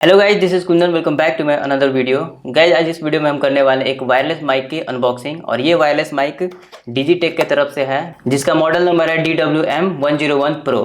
Hello guys, this is Kundan. Welcome back to my another video. Guys, आज इस video में हम करने वाले हैं एक वायरलेस माइक की अनबॉक्सिंग। और ये वायरलेस माइक डिजिटेक के तरफ से है, जिसका मॉडल नंबर है DWM101 Pro।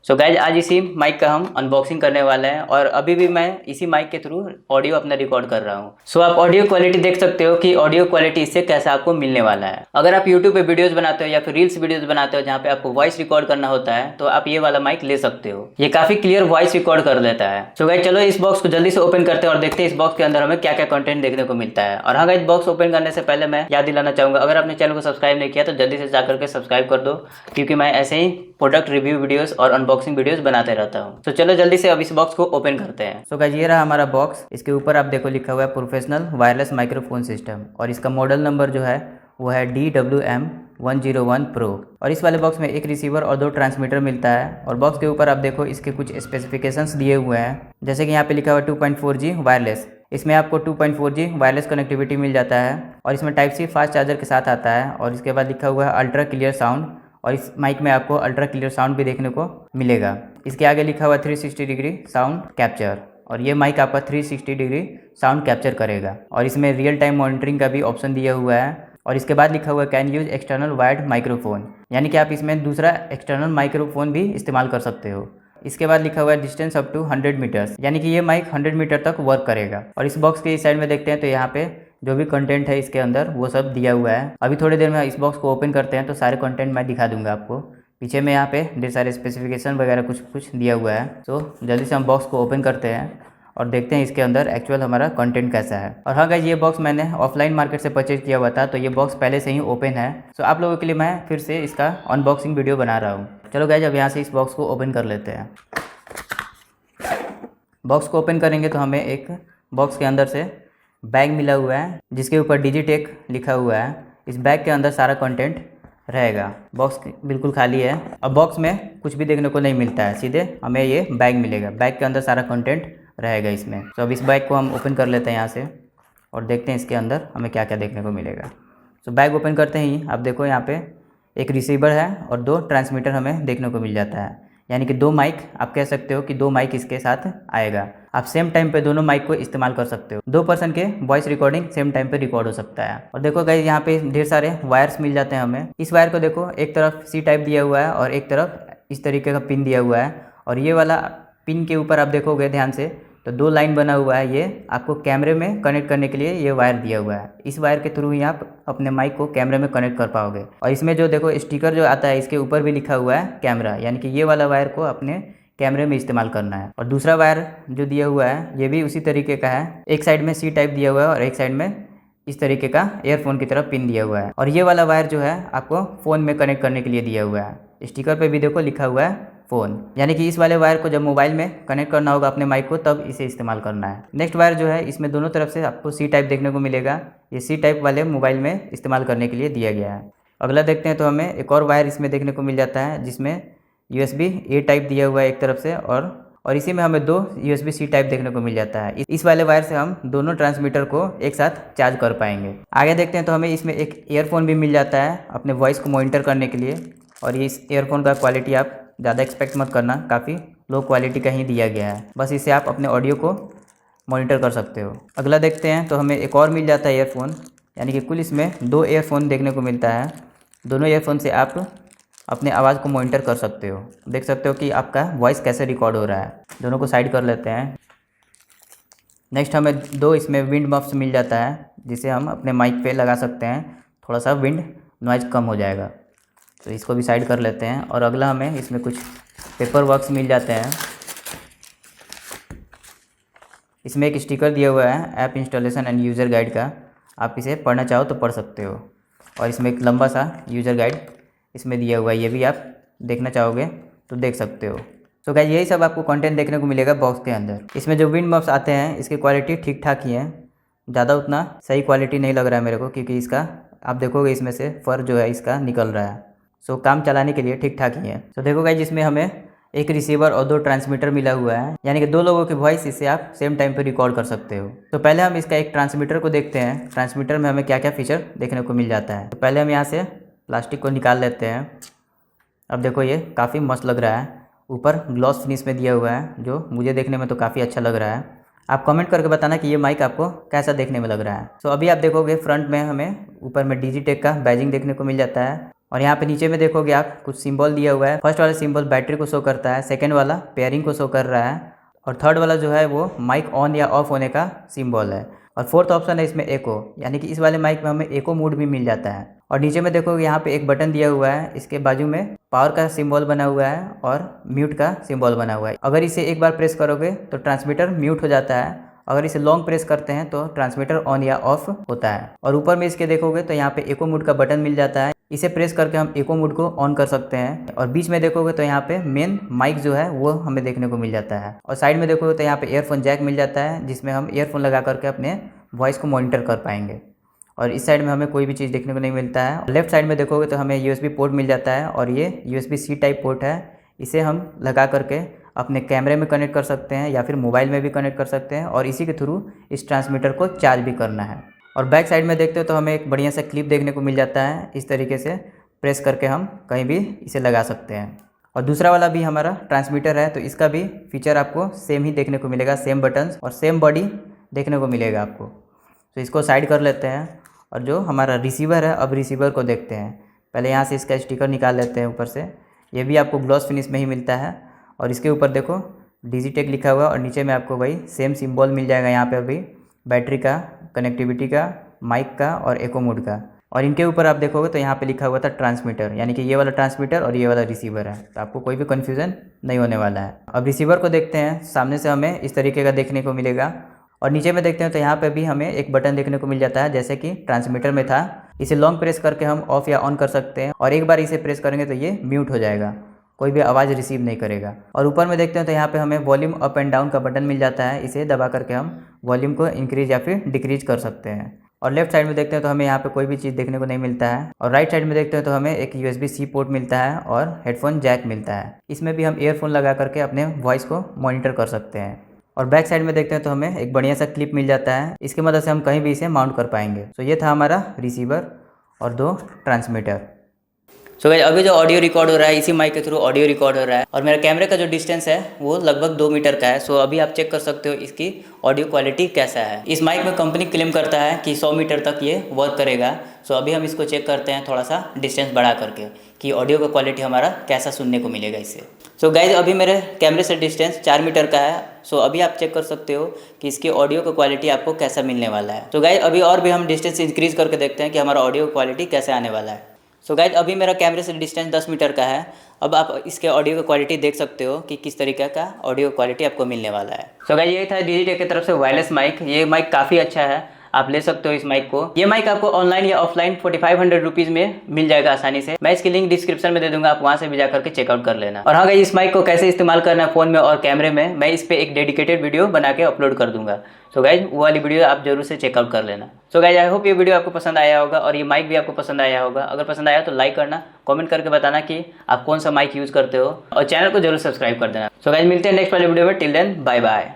सो गाइज, आज इसी माइक का हम अनबॉक्सिंग करने वाले हैं और अभी भी मैं इसी माइक के थ्रू ऑडियो अपना रिकॉर्ड कर रहा हूँ। सो आप ऑडियो क्वालिटी देख सकते हो कि ऑडियो क्वालिटी इससे कैसा आपको मिलने वाला है। अगर आप यूट्यूब पे वीडियोस बनाते हो या फिर रील्स वीडियोस बनाते हो जहाँ पे आपको वॉइस रिकॉर्ड करना होता है, तो आप ये वाला माइक ले सकते हो। ये काफी क्लियर वॉइस रिकॉर्ड कर लेता है। सो गाइज, चलो इस बॉक्स को जल्दी से ओपन करते हैं और देखते हैं इस बॉक्स के अंदर हमें क्या क्या कंटेंट देखने को मिलता है। और हाँ गाइज, बॉक्स ओपन करने से पहले मैं याद दिलाना चाहूंगा, अगर आपने चैनल को सब्सक्राइब नहीं किया तो जल्दी से जाकर के सब्सक्राइब कर दो, क्योंकि मैं ऐसे ही प्रोडक्ट रिव्यू वीडियोस और अनबॉक्सिंग वीडियोस बनाते रहता हूँ। तो चलो जल्दी से अब इस बॉक्स को ओपन करते हैं। सो गाइस, ये रहा हमारा बॉक्स। इसके ऊपर आप देखो लिखा हुआ है प्रोफेशनल वायरलेस माइक्रोफोन सिस्टम, और इसका मॉडल नंबर जो है वो है DWM101 Pro। और इस वाले बॉक्स में एक रिसीवर और 2 ट्रांसमीटर मिलता है। और बॉक्स के ऊपर आप देखो इसके कुछ स्पेसिफिकेशंस दिए हुए हैं, जैसे कि यहाँ पे लिखा हुआ है 2.4G वायरलेस। इसमें आपको 2.4G वायरलेस कनेक्टिविटी मिल जाता है और इसमें टाइप सी फास्ट चार्जर के साथ आता है। और इसके बाद लिखा हुआ है अल्ट्रा क्लियर साउंड, और इस माइक में आपको अल्ट्रा क्लियर साउंड भी देखने को मिलेगा। इसके आगे लिखा हुआ 360 डिग्री साउंड कैप्चर, और ये माइक आपका 360 डिग्री साउंड कैप्चर करेगा। और इसमें रियल टाइम मॉनिटरिंग का भी ऑप्शन दिया हुआ है। और इसके बाद लिखा हुआ है can use external wired microphone, यानी कि आप इसमें दूसरा एक्सटर्नल माइक्रोफोन भी इस्तेमाल कर सकते हो। इसके बाद लिखा हुआ है डिस्टेंस अप टू 100 मीटर्स, यानी कि ये माइक 100 मीटर तक वर्क करेगा। और इस बॉक्स के इस साइड में देखते हैं तो यहाँ पे जो भी कंटेंट है इसके अंदर वो सब दिया हुआ है। अभी थोड़ी देर में इस बॉक्स को ओपन करते हैं तो सारे कंटेंट मैं दिखा दूंगा आपको। पीछे में यहाँ पे ढेर सारे स्पेसिफिकेशन वगैरह कुछ कुछ दिया हुआ है। तो जल्दी से हम बॉक्स को ओपन करते हैं और देखते हैं इसके अंदर एक्चुअल हमारा कंटेंट कैसा है। और हाँ गाइस, ये बॉक्स मैंने ऑफलाइन मार्केट से परचेज किया हुआ था, तो ये बॉक्स पहले से ही ओपन है। तो आप लोगों के लिए मैं फिर से इसका अनबॉक्सिंग वीडियो बना रहा हूँ। चलो गाइस, अब यहाँ से इस बॉक्स को ओपन कर लेते हैं। बॉक्स को ओपन करेंगे तो हमें एक बॉक्स के अंदर से बैग मिला हुआ है, जिसके ऊपर डिजिटेक लिखा हुआ है। इस बैग के अंदर सारा कंटेंट रहेगा। बॉक्स बिल्कुल खाली है। अब बॉक्स में कुछ भी देखने को नहीं मिलता है, सीधे हमें ये बैग मिलेगा। बैग के अंदर सारा कंटेंट रहेगा इसमें। तो अब इस बैग को हम ओपन कर लेते हैं यहाँ से और देखते हैं इसके अंदर हमें क्या क्या देखने को मिलेगा। तो बैग ओपन करते ही आप देखो यहाँ पे एक रिसीवर है और 2 ट्रांसमीटर हमें देखने को मिल जाता है, यानी कि 2 माइक। आप कह सकते हो कि 2 माइक इसके साथ आएगा। आप सेम टाइम पे दोनों माइक को इस्तेमाल कर सकते हो। 2 पर्सन के वॉइस रिकॉर्डिंग सेम टाइम पे रिकॉर्ड हो सकता है। और देखो गाइस, यहाँ पे ढेर सारे वायर्स मिल जाते हैं हमें। इस वायर को देखो, एक तरफ सी टाइप दिया हुआ है और एक तरफ इस तरीके का पिन दिया हुआ है। और ये वाला पिन के ऊपर आप देखोगे ध्यान से तो 2 लाइन बना हुआ है। ये आपको कैमरे में कनेक्ट करने के लिए ये वायर दिया हुआ है। इस वायर के थ्रू ही आप अपने माइक को कैमरे में कनेक्ट कर पाओगे। और इसमें जो देखो स्टिकर जो आता है, इसके ऊपर भी लिखा हुआ है कैमरा, यानी कि ये वाला वायर को अपने कैमरे में इस्तेमाल करना है। और दूसरा वायर जो दिया हुआ है ये भी उसी तरीके का है। एक साइड में सी टाइप दिया हुआ है और एक साइड में इस तरीके का एयरफोन की तरफ पिन दिया हुआ है। और ये वाला वायर जो है आपको फ़ोन में कनेक्ट करने के लिए दिया हुआ है। स्टिकर पे भी देखो लिखा हुआ है फ़ोन, यानी कि इस वाले वायर को जब मोबाइल में कनेक्ट करना होगा अपने माइक को, तब इसे इस्तेमाल करना है। नेक्स्ट वायर जो है, इसमें दोनों तरफ से आपको सी टाइप देखने को मिलेगा। ये सी टाइप वाले मोबाइल में इस्तेमाल करने के लिए दिया गया है। अगला देखते हैं तो हमें एक और वायर इसमें देखने को मिल जाता है, जिसमें USB A टाइप दिया हुआ है एक तरफ से, और इसी में हमें 2 USB C टाइप देखने को मिल जाता है। इस वाले वायर से हम दोनों ट्रांसमीटर को एक साथ चार्ज कर पाएंगे। आगे देखते हैं तो हमें इसमें एक ईयरफोन भी मिल जाता है अपने वॉइस को मॉनिटर करने के लिए। और ये इस ईयरफोन का क्वालिटी आप ज़्यादा एक्सपेक्ट मत करना, काफ़ी लो क्वालिटी का ही दिया गया है। बस इससे आप अपने ऑडियो को मॉनिटर कर सकते हो। अगला देखते हैं तो हमें एक और मिल जाता है ईयरफोन, यानी कि कुल इसमें 2 ईयरफोन देखने को मिलता है। दोनों ईयरफोन से आप अपने आवाज़ को मॉनिटर कर सकते हो। देख सकते हो कि आपका वॉइस कैसे रिकॉर्ड हो रहा है। दोनों को साइड कर लेते हैं। नेक्स्ट हमें 2 इसमें विंड मफ्स मिल जाता है, जिसे हम अपने माइक पे लगा सकते हैं। थोड़ा सा विंड नॉइज़ कम हो जाएगा, तो इसको भी साइड कर लेते हैं। और अगला हमें इसमें कुछ पेपर वर्क्स मिल जाते हैं। इसमें एक स्टिकर दिया हुआ है app installation end user guide का। आप इसे पढ़ना चाहो तो पढ़ सकते हो। और इसमें एक लंबा सा यूज़र गाइड इसमें दिया हुआ है, ये भी आप देखना चाहोगे तो देख सकते हो। तो गाइस, यही सब आपको कंटेंट देखने को मिलेगा बॉक्स के अंदर। इसमें जो विंड मफ्स आते हैं इसकी क्वालिटी ठीक ठाक ही है, ज़्यादा उतना सही क्वालिटी नहीं लग रहा है मेरे को, क्योंकि इसका आप देखोगे इसमें से फर जो है इसका निकल रहा है। सो काम चलाने के लिए ठीक ठाक ही है। तो देखो गाइस, जिसमें हमें एक रिसीवर और 2 ट्रांसमीटर मिला हुआ है, यानी कि 2 लोगों की वॉइस इससे आप सेम टाइम पे रिकॉर्ड कर सकते हो। तो पहले हम इसका एक ट्रांसमीटर को देखते हैं। ट्रांसमीटर में हमें क्या क्या फीचर देखने को मिल जाता है। तो पहले हम यहाँ से प्लास्टिक को निकाल लेते हैं। अब देखो ये काफ़ी मस्त लग रहा है। ऊपर ग्लॉस फिनिश में दिया हुआ है, जो मुझे देखने में तो काफ़ी अच्छा लग रहा है। आप कमेंट करके बताना कि ये माइक आपको कैसा देखने में लग रहा है। सो अभी आप देखोगे फ्रंट में हमें ऊपर में डिजिटेक का बैजिंग देखने को मिल जाता है और यहाँ पे नीचे में देखोगे आप कुछ सिंबल दिया हुआ है। फर्स्ट वाला सिंबल बैटरी को शो करता है, सेकेंड वाला पेयरिंग को शो कर रहा है और थर्ड वाला जो है वो माइक ऑन या ऑफ होने का सिंबल है और फोर्थ ऑप्शन है इसमें एको, यानी कि इस वाले माइक में हमें एको मोड भी मिल जाता है। और नीचे में देखोगे यहाँ पे एक बटन दिया हुआ है, इसके बाजू में पावर का सिंबल बना हुआ है और म्यूट का सिंबल बना हुआ है। अगर इसे एक बार प्रेस करोगे तो ट्रांसमीटर म्यूट हो जाता है, अगर इसे लॉन्ग प्रेस करते हैं तो ट्रांसमीटर ऑन या ऑफ होता है। और ऊपर में इसके देखोगे तो यहाँ पे एको मोड का बटन मिल जाता है, इसे प्रेस करके हम एको मोड को ऑन कर सकते हैं। और बीच में देखोगे तो यहाँ पे मेन माइक जो है वो हमें देखने को मिल जाता है और साइड में देखोगे तो यहाँ पे ईयरफोन जैक मिल जाता है, जिसमें हम ईयरफोन लगा करके अपने वॉइस को मॉनिटर कर पाएंगे। और इस साइड में हमें कोई भी चीज़ देखने को नहीं मिलता है। लेफ्ट साइड में देखोगे तो हमें USB पोर्ट मिल जाता है और ये USB-C टाइप पोर्ट है, इसे हम लगा करके अपने कैमरे में कनेक्ट कर सकते हैं या फिर मोबाइल में भी कनेक्ट कर सकते हैं और इसी के थ्रू इस ट्रांसमीटर को चार्ज भी करना है। और बैक साइड में देखते हो तो हमें एक बढ़िया सा क्लिप देखने को मिल जाता है, इस तरीके से प्रेस करके हम कहीं भी इसे लगा सकते हैं। और दूसरा वाला भी हमारा ट्रांसमीटर है तो इसका भी फीचर आपको सेम ही देखने को मिलेगा, सेम बटन्स और सेम बॉडी देखने को मिलेगा आपको। तो इसको साइड कर लेते हैं और जो हमारा रिसीवर है, अब रिसीवर को देखते हैं। पहले यहाँ से इसका स्टिकर निकाल लेते हैं ऊपर से, ये भी आपको ग्लॉस फिनिश में ही मिलता है और इसके ऊपर देखो डिजिटेक लिखा हुआ और नीचे में आपको वही सेम सिंबल मिल जाएगा यहाँ पे अभी बैटरी का, कनेक्टिविटी का, माइक का और एको मोड का। और इनके ऊपर आप देखोगे तो यहाँ पे लिखा हुआ था ट्रांसमीटर, यानी कि ये वाला ट्रांसमीटर और ये वाला रिसीवर है, तो आपको कोई भी कन्फ्यूज़न नहीं होने वाला है। अब रिसीवर को देखते हैं, सामने से हमें इस तरीके का देखने को मिलेगा और नीचे में देखते हैं तो यहाँ पे भी हमें एक बटन देखने को मिल जाता है जैसे कि ट्रांसमीटर में था। इसे लॉन्ग प्रेस करके हम ऑफ या ऑन कर सकते हैं और एक बार इसे प्रेस करेंगे तो ये म्यूट हो जाएगा, कोई भी आवाज़ रिसीव नहीं करेगा। और ऊपर में देखते हैं तो यहाँ पे हमें वॉल्यूम अप एंड डाउन का बटन मिल जाता है, इसे दबा करके हम वॉल्यूम को इंक्रीज या फिर डिक्रीज कर सकते हैं। और लेफ्ट साइड में देखते हैं तो हमें यहाँ पे कोई भी चीज़ देखने को नहीं मिलता है। और राइट साइड में देखते हैं तो हमें एक USB-C पोर्ट मिलता है और हेडफोन जैक मिलता है, इसमें भी हम ईयरफोन लगा करके अपने वॉइस को मॉनिटर कर सकते हैं। और बैक साइड में देखते हैं तो हमें एक बढ़िया सा क्लिप मिल जाता है, इसकी मदद से हम कहीं भी इसे माउंट कर पाएंगे। तो ये था हमारा रिसीवर और 2 ट्रांसमीटर। सो गाइस अभी जो ऑडियो रिकॉर्ड हो रहा है इसी माइक के थ्रू ऑडियो रिकॉर्ड हो रहा है और मेरा कैमरे का जो डिस्टेंस है वो लगभग 2 मीटर का है। सो अभी आप चेक कर सकते हो इसकी ऑडियो क्वालिटी कैसा है। इस माइक में कंपनी क्लेम करता है कि 100 मीटर तक ये वर्क करेगा। सो अभी हम इसको चेक करते हैं थोड़ा सा डिस्टेंस बढ़ा करके कि ऑडियो का क्वालिटी हमारा कैसा सुनने को मिलेगा इससे। सो गाइज अभी मेरे कैमरे से डिस्टेंस 4 मीटर का है। सो अभी आप चेक कर सकते हो कि इसकी ऑडियो का क्वालिटी आपको कैसा मिलने वाला है। तो गाइज अभी और भी हम डिस्टेंस इंक्रीज करके देखते हैं कि हमारा ऑडियो क्वालिटी कैसे आने वाला है। सो गाइज अभी मेरा कैमरे से डिस्टेंस 10 मीटर का है। अब आप इसके ऑडियो का क्वालिटी देख सकते हो कि किस तरीके का ऑडियो क्वालिटी आपको मिलने वाला है। सो गाइज ये था डिजिटेक की तरफ से वायरलेस माइक। ये माइक काफ़ी अच्छा है, आप ले सकते हो इस माइक को। ये माइक आपको ऑनलाइन या ऑफलाइन 4500 रुपीज़ में मिल जाएगा आसानी से। मैं इसकी लिंक डिस्क्रिप्शन में दे दूंगा, आप वहाँ से भी जाकर के चेकआउट कर लेना। और हाँ गाइस इस माइक को कैसे इस्तेमाल करना है फ़ोन में और कैमरे में, मैं इस पर एक डेडिकेटेड वीडियो बना के अपलोड कर दूंगा। सो गाइज वो वाली वीडियो आप जरूर से चेकआउट कर लेना। सो गाइज आई होप ये वीडियो आपको पसंद आया होगा और ये माइक भी आपको पसंद आया होगा। अगर पसंद आया तो लाइक करना, कमेंट करके बताना कि आप कौन सा माइक यूज़ करते हो और चैनल को जरूर सब्सक्राइब कर देना। सो गाइज मिलते हैं नेक्स्ट वाले वीडियो में। Till then bye bye.